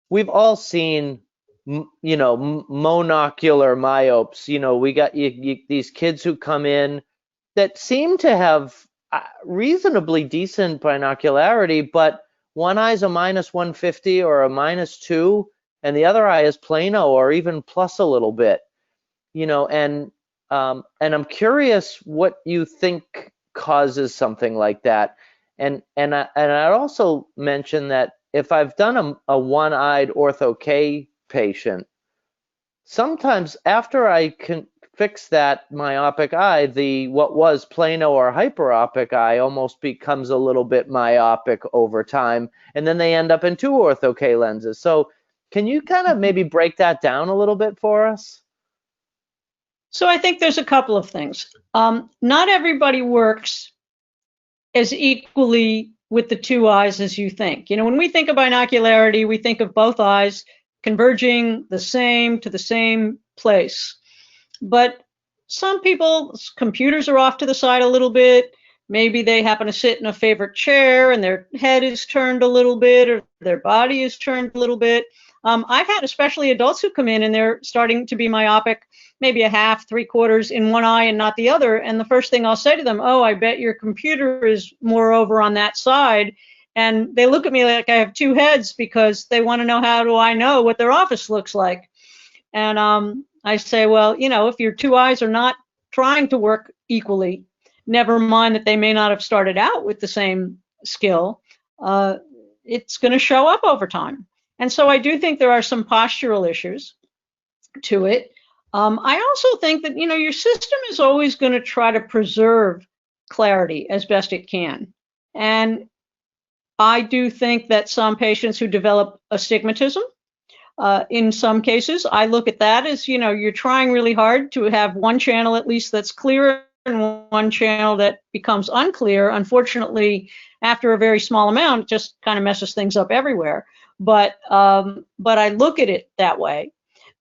we've all seen, monocular myopes. We got these kids who come in that seem to have reasonably decent binocularity, but one eye's a minus 150 or a minus 2, and the other eye is plano or even plus a little bit. And I'm curious what you think causes something like that. And I'd also mention that if I've done a one-eyed ortho K patient, sometimes after I can fix that myopic eye, the what was plano or hyperopic eye almost becomes a little bit myopic over time, and then they end up in two ortho K lenses. So can you kind of maybe break that down a little bit for us? So I think there's a couple of things. Not everybody works as equally with the two eyes as you think. When we think of binocularity, we think of both eyes converging the same to the same place. But some people's computers are off to the side a little bit. Maybe they happen to sit in a favorite chair and their head is turned a little bit or their body is turned a little bit. I've had especially adults who come in and they're starting to be myopic, maybe a half, three quarters in one eye and not the other. And the first thing I'll say to them, oh, I bet your computer is more over on that side. And they look at me like I have two heads because they want to know, how do I know what their office looks like? And I say, well, if your two eyes are not trying to work equally, never mind that they may not have started out with the same skill, it's going to show up over time. And so I do think there are some postural issues to it. I also think that, your system is always going to try to preserve clarity as best it can. And I do think that some patients who develop astigmatism, in some cases, I look at that as, you're trying really hard to have one channel at least that's clear and one channel that becomes unclear. Unfortunately, after a very small amount, it just kind of messes things up everywhere. But I look at it that way.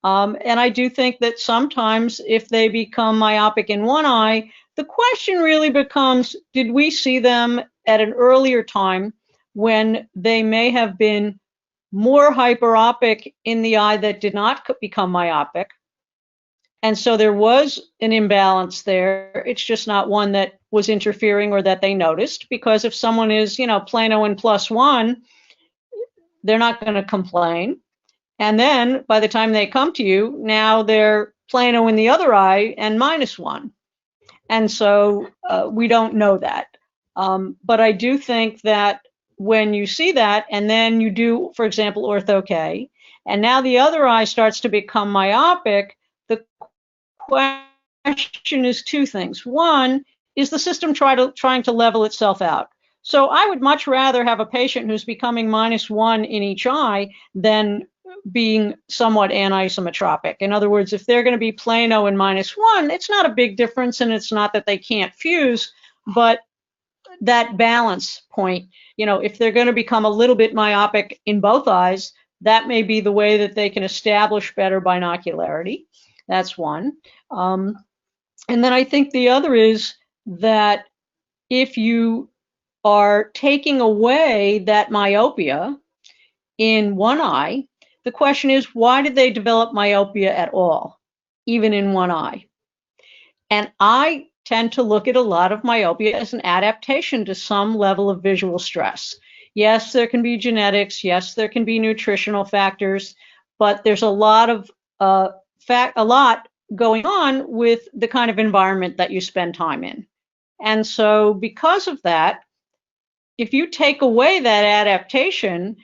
And I do think that sometimes if they become myopic in one eye, the question really becomes, did we see them at an earlier time when they may have been more hyperopic in the eye that did not become myopic? And so there was an imbalance there. It's just not one that was interfering or that they noticed, because if someone is, plano and +1, they're not going to complain. And then by the time they come to you, now they're plano in the other eye and -1. And so we don't know that. But I do think that when you see that, and then you do, for example, ortho K, and now the other eye starts to become myopic, the question is two things. One, is the system trying to level itself out? So I would much rather have a patient who's becoming -1 in each eye than being somewhat anisometropic. In other words, if they're going to be plano and -1, it's not a big difference, and it's not that they can't fuse, but that balance point, if they're going to become a little bit myopic in both eyes, that may be the way that they can establish better binocularity. That's one. And then I think the other is that if you are taking away that myopia in one eye, the question is, why did they develop myopia at all, even in one eye? And I tend to look at a lot of myopia as an adaptation to some level of visual stress. Yes, there can be genetics. Yes, there can be nutritional factors, but there's a lot of a lot going on with the kind of environment that you spend time in. And so because of that, if you take away that adaptation,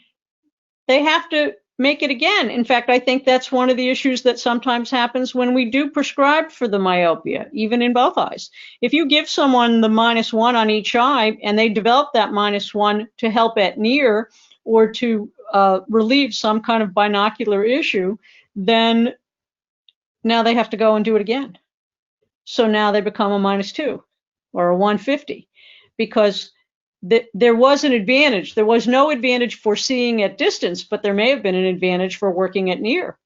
they have to make it again. In fact, I think that's one of the issues that sometimes happens when we do prescribe for the myopia, even in both eyes. If you give someone the -1 on each eye and they develop that -1 to help at near or to relieve some kind of binocular issue, then now they have to go and do it again. So now they become a -2 or a 150, because there was an advantage. There was no advantage for seeing at distance, but there may have been an advantage for working at near.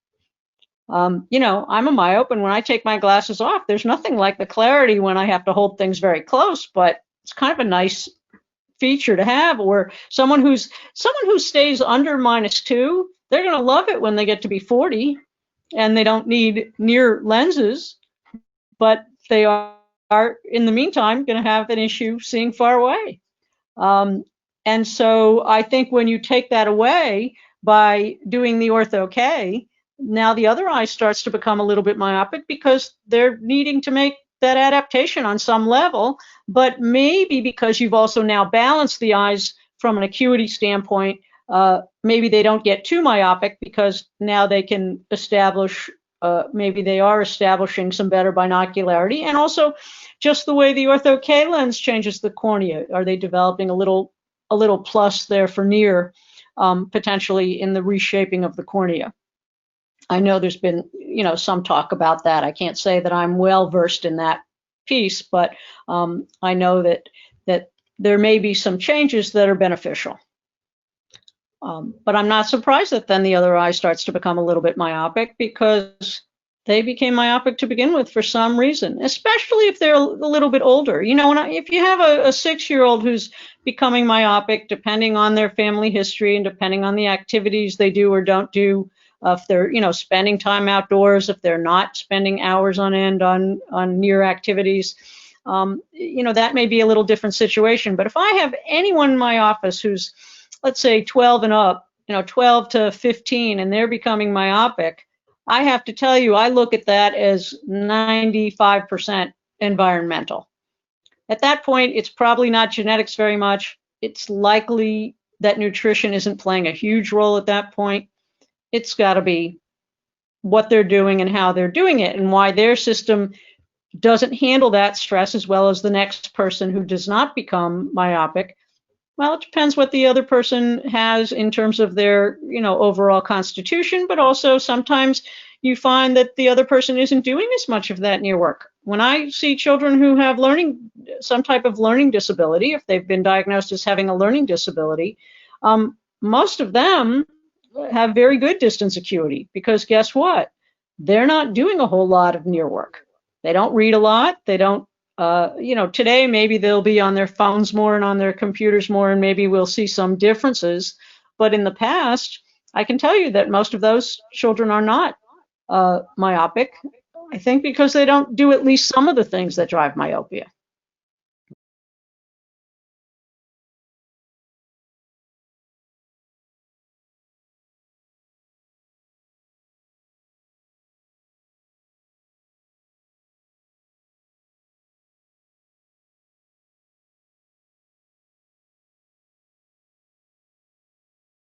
I'm a myope, and when I take my glasses off, there's nothing like the clarity when I have to hold things very close, but it's kind of a nice feature to have. Or someone who stays under -2, they're going to love it when they get to be 40 and they don't need near lenses, but they are in the meantime going to have an issue seeing far away. And so I think when you take that away by doing the ortho K, now the other eye starts to become a little bit myopic because they're needing to make that adaptation on some level, but maybe because you've also now balanced the eyes from an acuity standpoint, maybe they don't get too myopic because now they can establish, maybe they are establishing some better binocularity, and also just the way the ortho K lens changes the cornea. Are they developing a little plus there for near, potentially in the reshaping of the cornea? I know there's been, some talk about that. I can't say that I'm well versed in that piece, but I know that there may be some changes that are beneficial. But I'm not surprised that then the other eye starts to become a little bit myopic, because they became myopic to begin with for some reason, especially if they're a little bit older. If you have a 6-year-old who's becoming myopic, depending on their family history and depending on the activities they do or don't do, if they're, spending time outdoors, if they're not spending hours on end on near activities, that may be a little different situation. But if I have anyone in my office who's, let's say, 12 and up, 12 to 15, and they're becoming myopic, I have to tell you, I look at that as 95% environmental. At that point, it's probably not genetics very much. It's likely that nutrition isn't playing a huge role at that point. It's got to be what they're doing and how they're doing it, and why their system doesn't handle that stress as well as the next person who does not become myopic. Well, it depends what the other person has in terms of their, overall constitution, but also sometimes you find that the other person isn't doing as much of that near work. When I see children who have some type of learning disability, if they've been diagnosed as having a learning disability, most of them have very good distance acuity, because guess what? They're not doing a whole lot of near work. They don't read a lot. They don't, today maybe they'll be on their phones more and on their computers more, and maybe we'll see some differences. But in the past, I can tell you that most of those children are not myopic, I think because they don't do at least some of the things that drive myopia.